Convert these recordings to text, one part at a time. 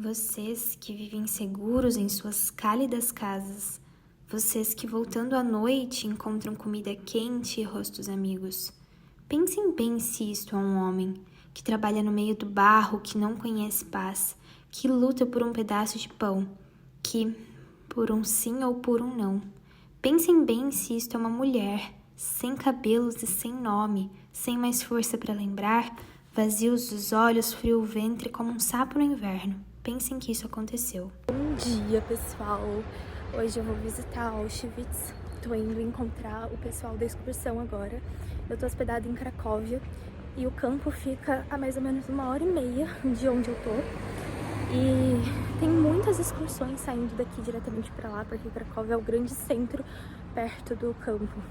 Vocês que vivem seguros em suas cálidas casas, vocês que voltando à noite encontram comida quente e rostos amigos. Pensem bem se isto é um homem, que trabalha no meio do barro, que não conhece paz, que luta por um pedaço de pão, que, por um sim ou por um não. Pensem bem se isto é uma mulher, sem cabelos e sem nome, sem mais força para lembrar, vazios os olhos, frio o ventre como um sapo no inverno. Pensem que isso aconteceu. Bom dia, pessoal! Hoje eu vou visitar Auschwitz. Tô indo encontrar o pessoal da excursão agora. Eu tô hospedada em Cracóvia e o campo fica a mais ou menos 1h30 de onde eu tô. E tem muitas excursões saindo daqui diretamente pra lá, porque Cracóvia é o grande centro perto do campo.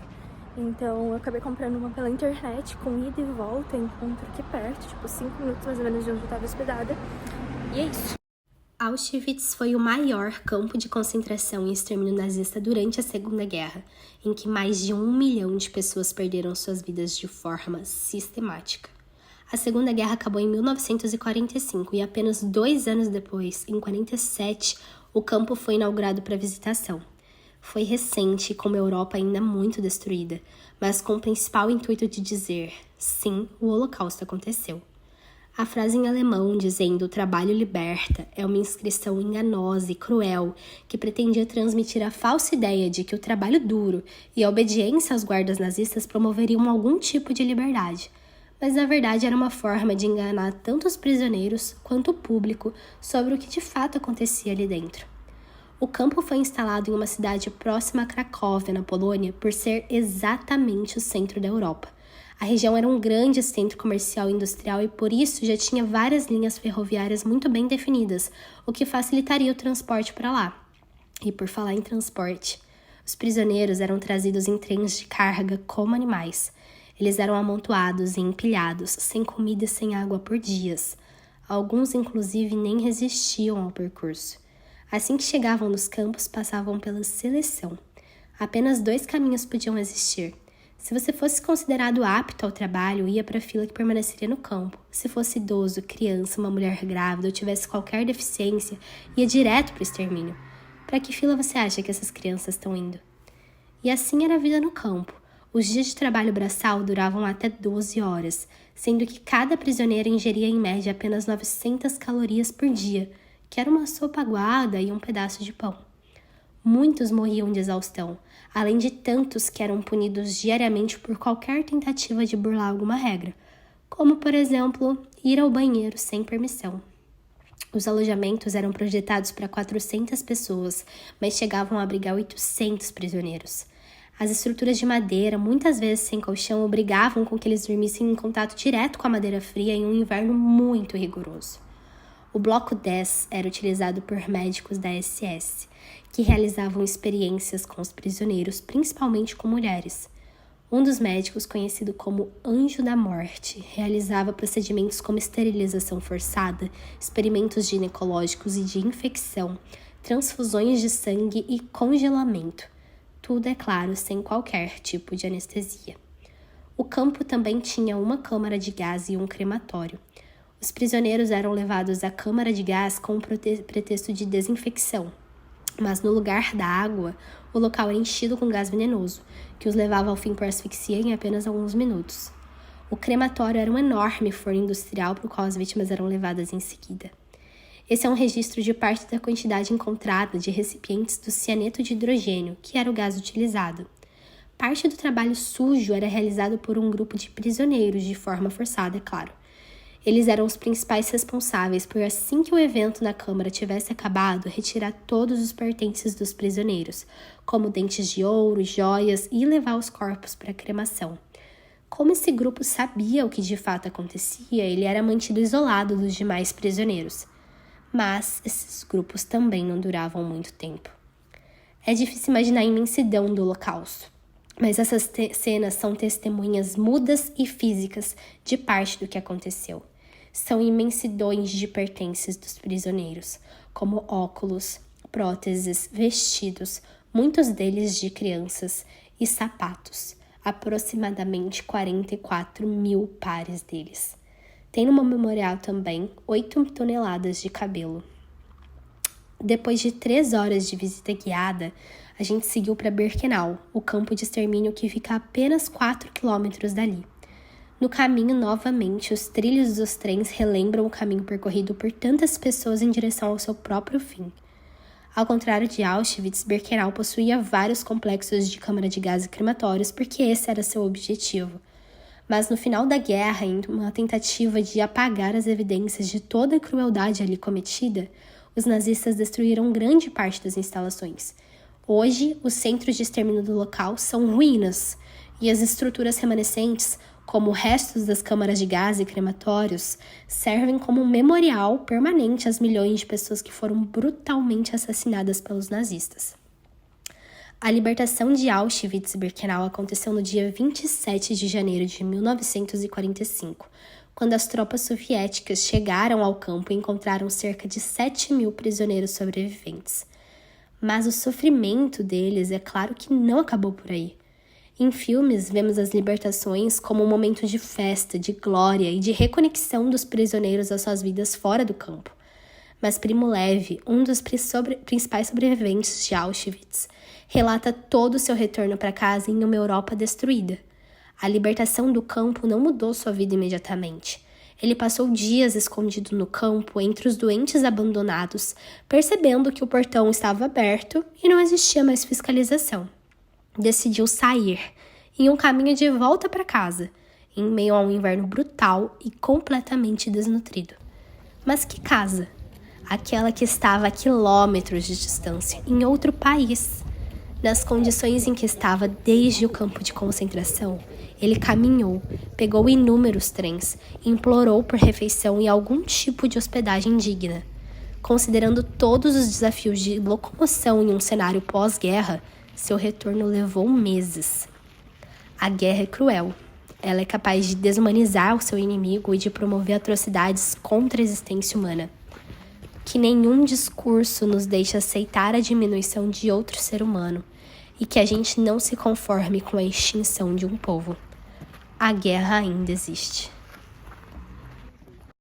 Então eu acabei comprando uma pela internet, com ida e volta, encontro aqui perto, tipo 5 minutos mais ou menos de onde eu tava hospedada. E é isso. Auschwitz foi o maior campo de concentração e extermínio nazista durante a Segunda Guerra, em que mais de 1 milhão de pessoas perderam suas vidas de forma sistemática. A Segunda Guerra acabou em 1945 e apenas 2 anos depois, em 1947, o campo foi inaugurado para visitação. Foi recente, com a Europa ainda muito destruída, mas com o principal intuito de dizer, sim, o Holocausto aconteceu. A frase em alemão dizendo "o trabalho liberta" é uma inscrição enganosa e cruel que pretendia transmitir a falsa ideia de que o trabalho duro e a obediência aos guardas nazistas promoveriam algum tipo de liberdade. Mas na verdade era uma forma de enganar tanto os prisioneiros quanto o público sobre o que de fato acontecia ali dentro. O campo foi instalado em uma cidade próxima a Cracóvia, na Polônia, por ser exatamente o centro da Europa. A região era um grande centro comercial e industrial e por isso já tinha várias linhas ferroviárias muito bem definidas, o que facilitaria o transporte para lá. E por falar em transporte, os prisioneiros eram trazidos em trens de carga como animais. Eles eram amontoados e empilhados, sem comida e sem água por dias. Alguns, inclusive, nem resistiam ao percurso. Assim que chegavam nos campos, passavam pela seleção. Apenas 2 caminhos podiam existir. Se você fosse considerado apto ao trabalho, ia para a fila que permaneceria no campo. Se fosse idoso, criança, uma mulher grávida ou tivesse qualquer deficiência, ia direto para o extermínio. Para que fila você acha que essas crianças estão indo? E assim era a vida no campo. Os dias de trabalho braçal duravam até 12 horas, sendo que cada prisioneiro ingeria em média apenas 900 calorias por dia, que era uma sopa aguada e um pedaço de pão. Muitos morriam de exaustão, além de tantos que eram punidos diariamente por qualquer tentativa de burlar alguma regra, como, por exemplo, ir ao banheiro sem permissão. Os alojamentos eram projetados para 400 pessoas, mas chegavam a abrigar 800 prisioneiros. As estruturas de madeira, muitas vezes sem colchão, obrigavam com que eles dormissem em contato direto com a madeira fria em um inverno muito rigoroso. O Bloco 10 era utilizado por médicos da SS, que realizavam experiências com os prisioneiros, principalmente com mulheres. Um dos médicos, conhecido como Anjo da Morte, realizava procedimentos como esterilização forçada, experimentos ginecológicos e de infecção, transfusões de sangue e congelamento. Tudo, é claro, sem qualquer tipo de anestesia. O campo também tinha uma câmara de gás e um crematório. Os prisioneiros eram levados à câmara de gás com o pretexto de desinfecção, mas no lugar da água, o local era enchido com gás venenoso, que os levava ao fim por asfixia em apenas alguns minutos. O crematório era um enorme forno industrial para o qual as vítimas eram levadas em seguida. Esse é um registro de parte da quantidade encontrada de recipientes do cianeto de hidrogênio, que era o gás utilizado. Parte do trabalho sujo era realizado por um grupo de prisioneiros, de forma forçada, é claro. Eles eram os principais responsáveis por, assim que o evento na câmara tivesse acabado, retirar todos os pertences dos prisioneiros, como dentes de ouro, joias, e levar os corpos para a cremação. Como esse grupo sabia o que de fato acontecia, ele era mantido isolado dos demais prisioneiros. Mas esses grupos também não duravam muito tempo. É difícil imaginar a imensidão do Holocausto, mas essas cenas são testemunhas mudas e físicas de parte do que aconteceu. São imensidões de pertences dos prisioneiros, como óculos, próteses, vestidos, muitos deles de crianças, e sapatos, aproximadamente 44 mil pares deles. Tem no memorial também 8 toneladas de cabelo. Depois de 3 horas de visita guiada, a gente seguiu para Birkenau, o campo de extermínio que fica a apenas 4 quilômetros dali. No caminho, novamente, os trilhos dos trens relembram o caminho percorrido por tantas pessoas em direção ao seu próprio fim. Ao contrário de Auschwitz, Birkenau possuía vários complexos de câmara de gás e crematórios porque esse era seu objetivo. Mas no final da guerra, em uma tentativa de apagar as evidências de toda a crueldade ali cometida, os nazistas destruíram grande parte das instalações. Hoje, os centros de extermínio do local são ruínas e as estruturas remanescentes, como restos das câmaras de gás e crematórios, servem como um memorial permanente às milhões de pessoas que foram brutalmente assassinadas pelos nazistas. A libertação de Auschwitz e Birkenau aconteceu no dia 27 de janeiro de 1945, quando as tropas soviéticas chegaram ao campo e encontraram cerca de 7.000 prisioneiros sobreviventes. Mas o sofrimento deles, é claro que não acabou por aí. Em filmes, vemos as libertações como um momento de festa, de glória e de reconexão dos prisioneiros às suas vidas fora do campo. Mas Primo Levi, um dos principais sobreviventes de Auschwitz, relata todo o seu retorno para casa em uma Europa destruída. A libertação do campo não mudou sua vida imediatamente. Ele passou dias escondido no campo entre os doentes abandonados, percebendo que o portão estava aberto e não existia mais fiscalização. Decidiu sair, em um caminho de volta para casa, em meio a um inverno brutal e completamente desnutrido. Mas que casa? Aquela que estava a quilômetros de distância, em outro país. Nas condições em que estava desde o campo de concentração, ele caminhou, pegou inúmeros trens, implorou por refeição e algum tipo de hospedagem digna. Considerando todos os desafios de locomoção em um cenário pós-guerra, seu retorno levou meses. A guerra é cruel. Ela é capaz de desumanizar o seu inimigo e de promover atrocidades contra a existência humana. Que nenhum discurso nos deixe aceitar a diminuição de outro ser humano e que a gente não se conforme com a extinção de um povo. A guerra ainda existe.